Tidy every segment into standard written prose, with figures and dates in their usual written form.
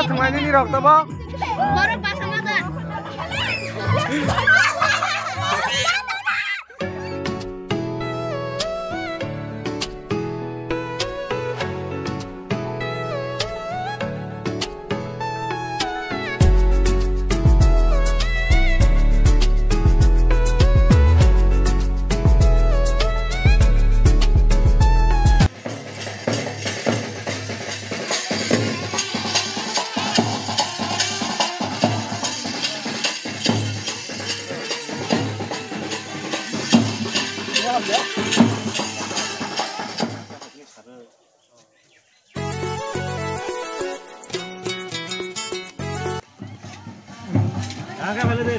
Teman ini rok tabo. Baru pasang mata.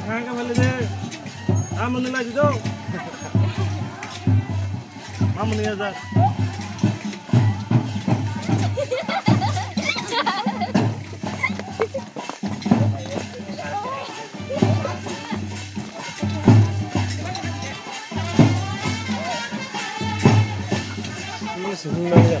Thangka balik deh. Aman lagi dong. Aman ya Zak. Ini sebenarnya. Ya.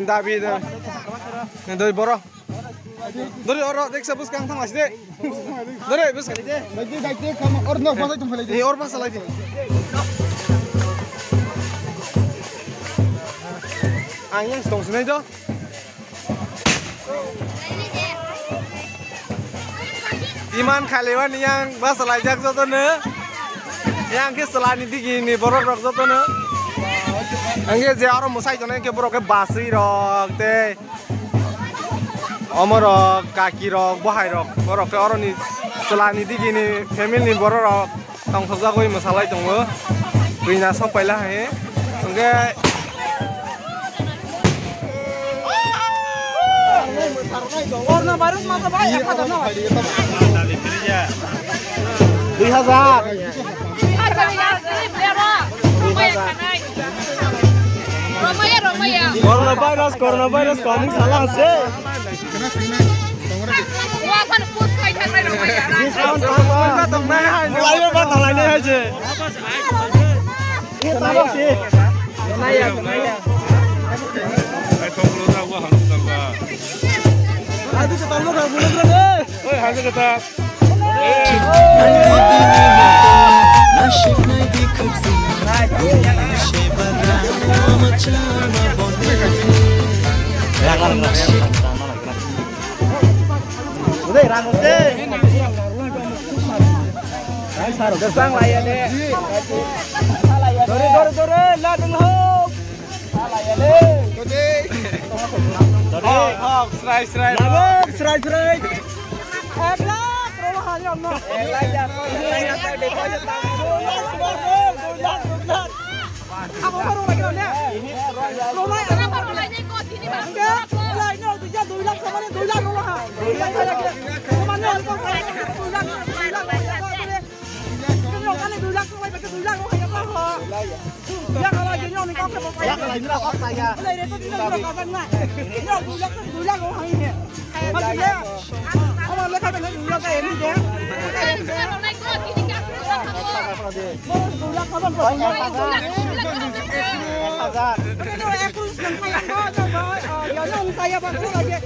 Tapi itu, dari borok, dari orang dek sebus kang tang masih dek, dari bus kali dek, lagi kamu orang nak pasal cuma lagi, orang pasal lagi, angin setong sini jo, iman kaliwan yang pasal lajak jotono, yang keselani tinggi borok rok jotono. Angge je aro musai jone ke borok ke basri rok te omor rok kaki rok bohai rok borok ke aro ni selani di gini family ni borok rok tongthok jagoi masalai tongo buina sok paila he angge Coronavirus coming salah sih. Wah, kan food kayak apa Romaya? Mulai apa lainnya aja. Kenapa sih? Naya. Aduh ketemu gak boleh deh. Oi, hasil ketemu. Udah rangkut deh. Saru gersang lah ya deh. Dore, lah denghok. Salah ya deh. Hok, serai. Labuk, serai. Eblak, perumahannya omno. Elah ya, saya dekonya tanggung. Bulat. Aku baru lagi nih. Rumah kenapa rumahnya ikut ini Bang? Enggak, ini udah dulang sama nih dulang rumah. Rumahnya kok dulang. Kalau kali dulang kok pakai dulang rumah ya kok. Ya kalau gini nih kok pakai. Ya kalau ini lah kok saya. Lah itu tidak kapan lah. Ini dulang rumah ini. Maksudnya kalau mereka benar dulang kayak ini dia. Kalau naik kok ini kan dulang kapan kok. Saya bantu lagi.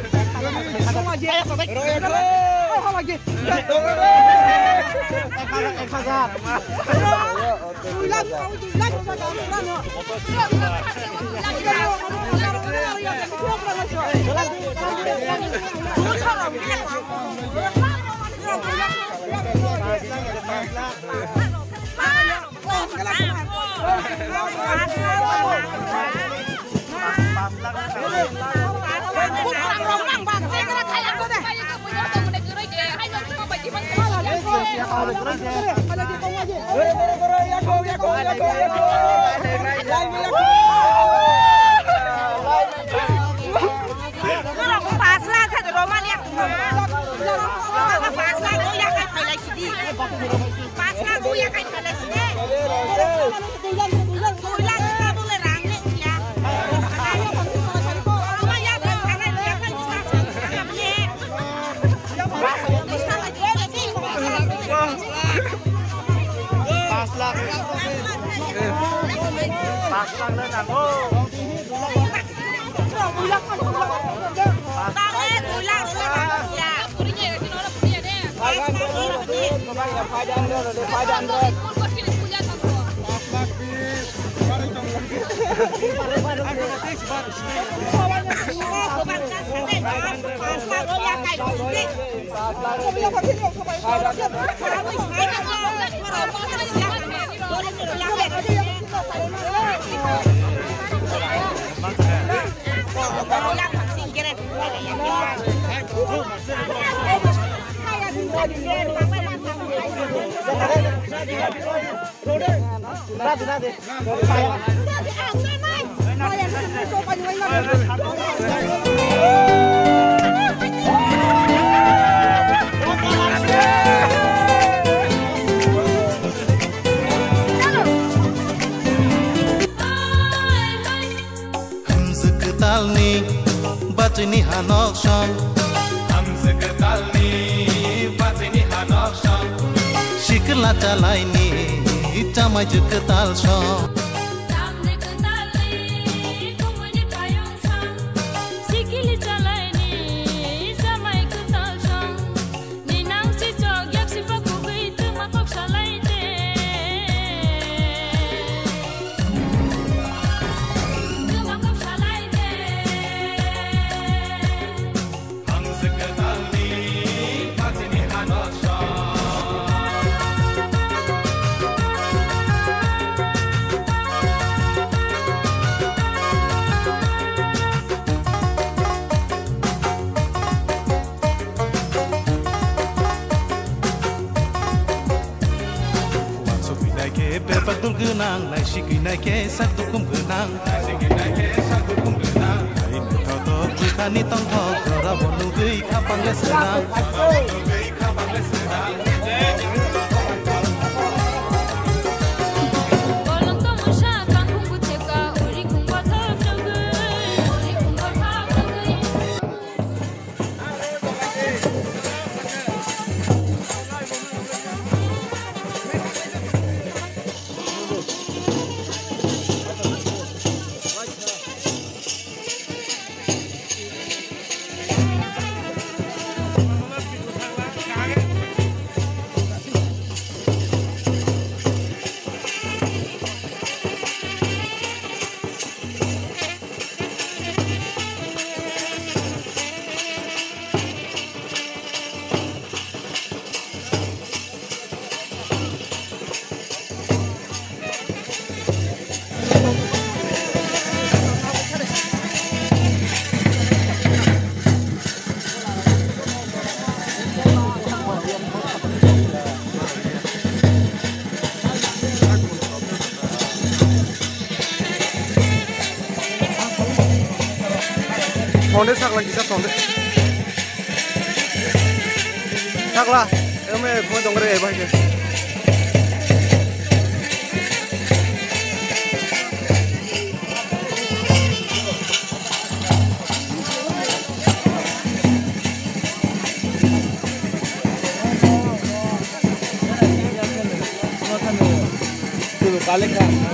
Batini hanok sham hamse ketalni batini hanok sham shikla chalaini tamaj ketal sham tamne ketalni kumuni payong sam shikli chalaini samai ketal sham ninang si chok yak si pakugui tumakok shalaite tumakok shalaite Berbadul genang, naik ke sak dukum genang, naik ke sak dukum genang. Ini tongthok kita ni tongthok gora bonu gei khapang le senang Thonde sak lagi sak thonde. Sak lah, eme kau dongre ya bahaya. Laikha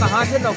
कहाँ से लोग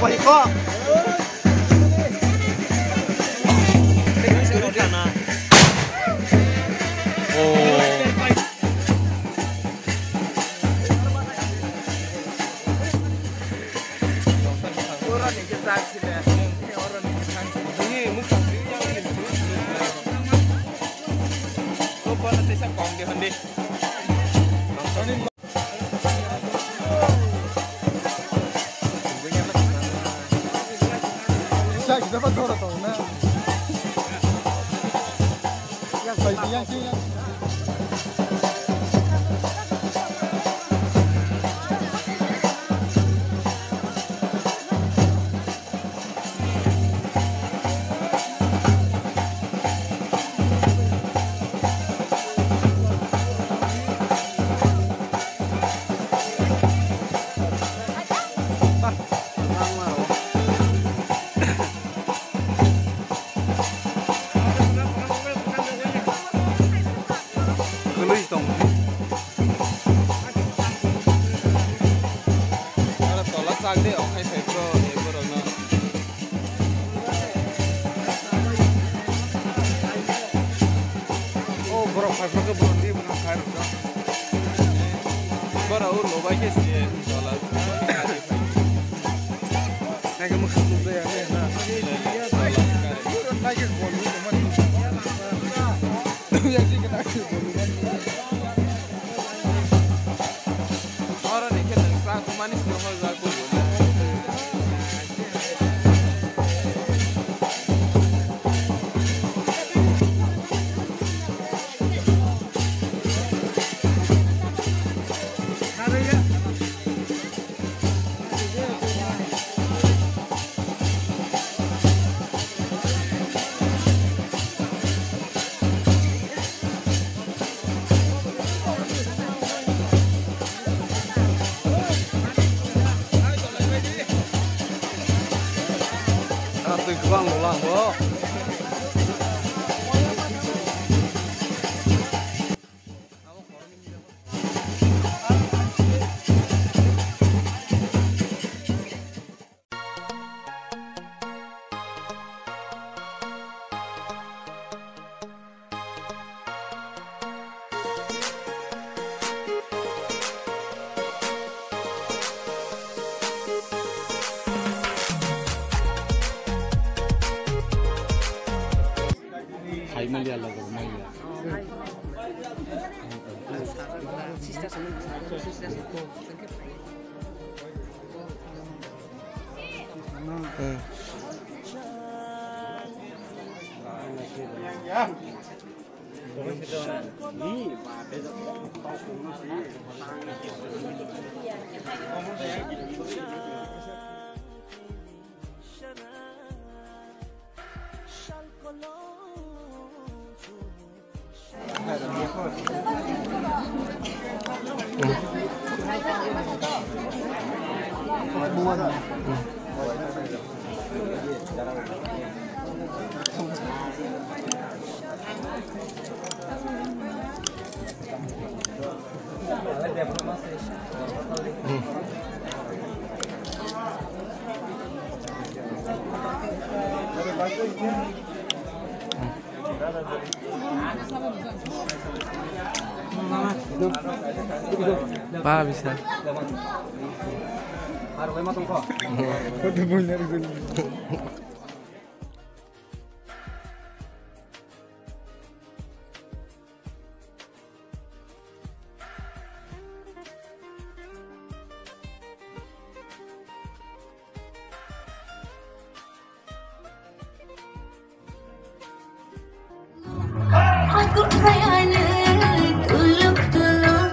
Wah, kok. Pak bisa. Aku pengen tulung-tulung,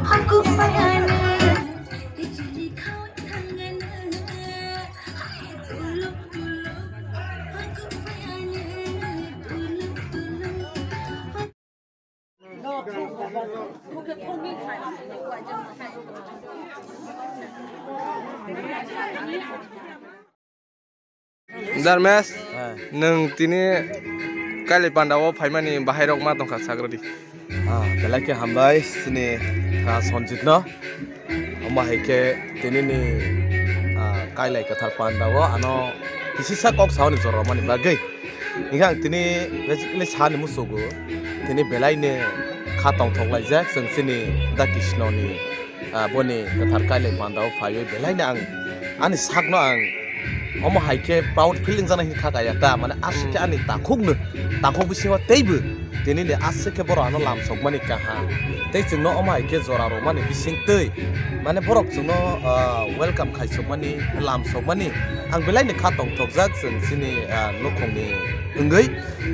aku pengen dijadi kau tangan, tulung-tulung, aku pengen tulung-tulung. Darmes, neng tini kailai panda o paimani bahai rok ma tongka sagrodi. Belai ke hambai sini sonjit no, amma heke tini ni kailai kwthar panda wo ano kisisa kok sauni joro mani bagai ingang tini basically sani musugo tini belai ne kha tongthok laijak sing sini da krishna ni boni kwthar kailai panda wo phayo belai ne ang ani sakno ang omo haike proud feeling jana hin khakaya ta mane asike ani takhok bisingo teibu tini le asike boro ano lamsok mani kaha tei chungno omo haike jora ro mani bising tei mane borok chungno welcome khaisok mani lamsok mani ang belai ne kha tongthok jak sing sini nukhongni ungei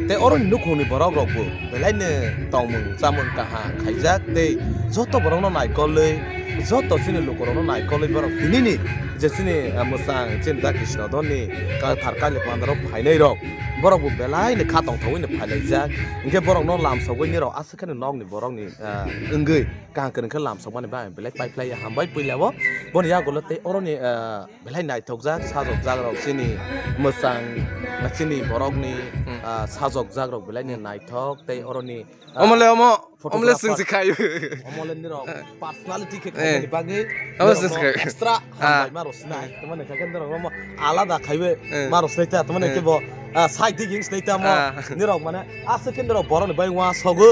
tei oron nukhongni borok rok bu belai ne tongmung chamung kaha khaijak tei joto borok no naikolei joto sini lukorok no naikolei borok tini ni jesini musang cinta krishna doni kwthar kailai panda rok phainai rok borok bu belai ne kha tongthok ni phailaijak ingke borok no lamsogoi ni rok asakane nog ni borok ni ungei kang kan kha lamsog mani ba belai paiplai hambai puilabo boni ya golote oroni belai naithok jak sajok jak rok sini musang sini borok ni sajok jak rok belai ni naithok tei oroni omle sing sikhai omle ni rok personality ke khani bagi extra hambai maro snai tamane khaken rok alada khaibe maro snaita tamane ke bo side digging snaita mo ni rok mane asakene rok borok ni bai wa sogo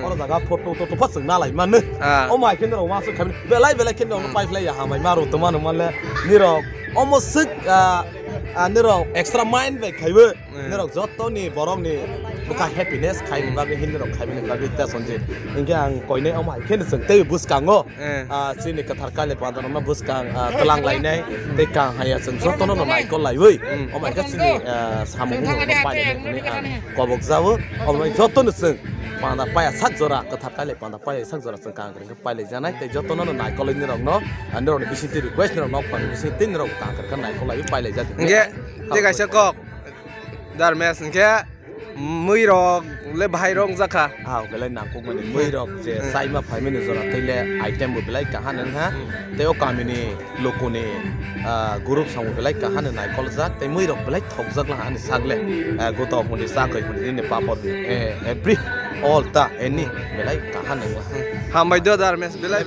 oro jaga photo to phasung nalai mane o mai ken rok wa so khabe belai ken rok paiplai ya hambai maro tamane male ni rok almost ni rok extra mind bai khaibe ni rok joto ni borok ni buka happiness khaini bagi hin rok khaibini bagi ta sonje ingke ang koine o mai ken sung tei buskango sini kwthar kailai panda no buskang telang lainai tei kang haya sung joto no naikol laiwei o mai ka sini samung no pai ni kobok jawo o mai joto no sung panda paya sak jora kwthar kailai panda paya sak jora sung kang kring pai le janai tei joto no naikol ni rok no ani rok bisi ti request ni rok nok pan bisi tin rok kang kan naikol lai pai le jat ingke te kaisa kok dar mes ingke mui rok le bhai rong jakha belai nangkuk mani mui rok je saima phaimani jora teile item bu belai kahanan ha teo kamini lokoni group samu belai kahanan naikol jak tei mui rok belai thok jak la ani sagle goto honi sakai honi ni papor every all ta any belai kahanan hambai do dar mes belai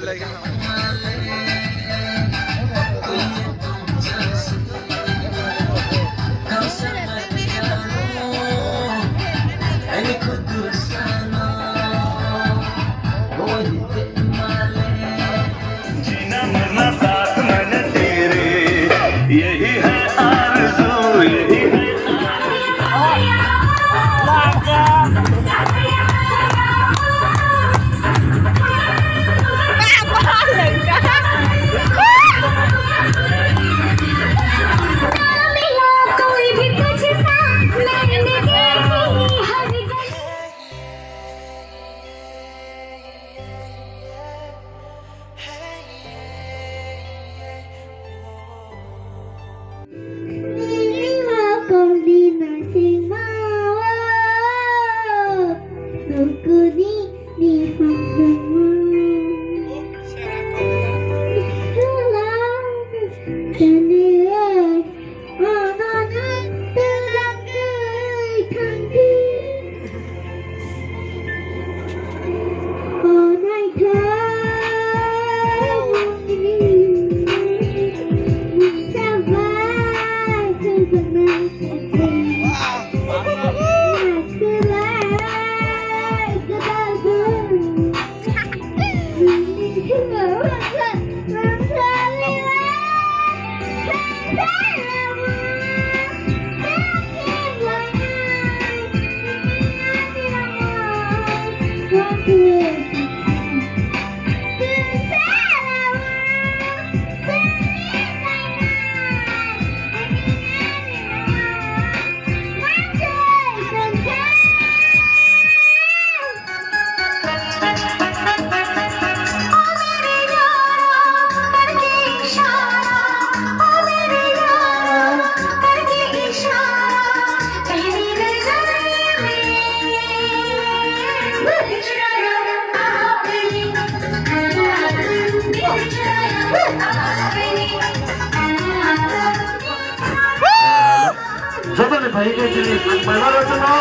jotono bhai ke jini hambai maro jono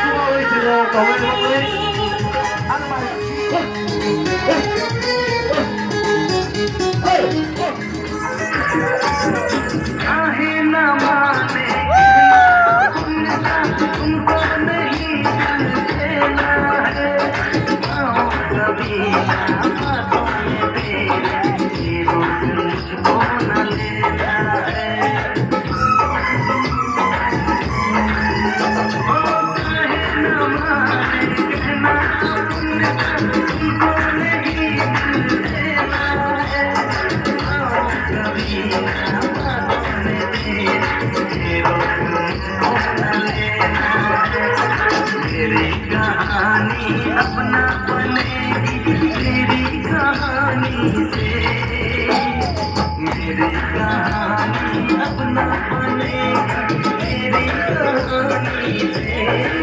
sino oi jino comment hoi hambai अपना बनेगा तेरी कहानी से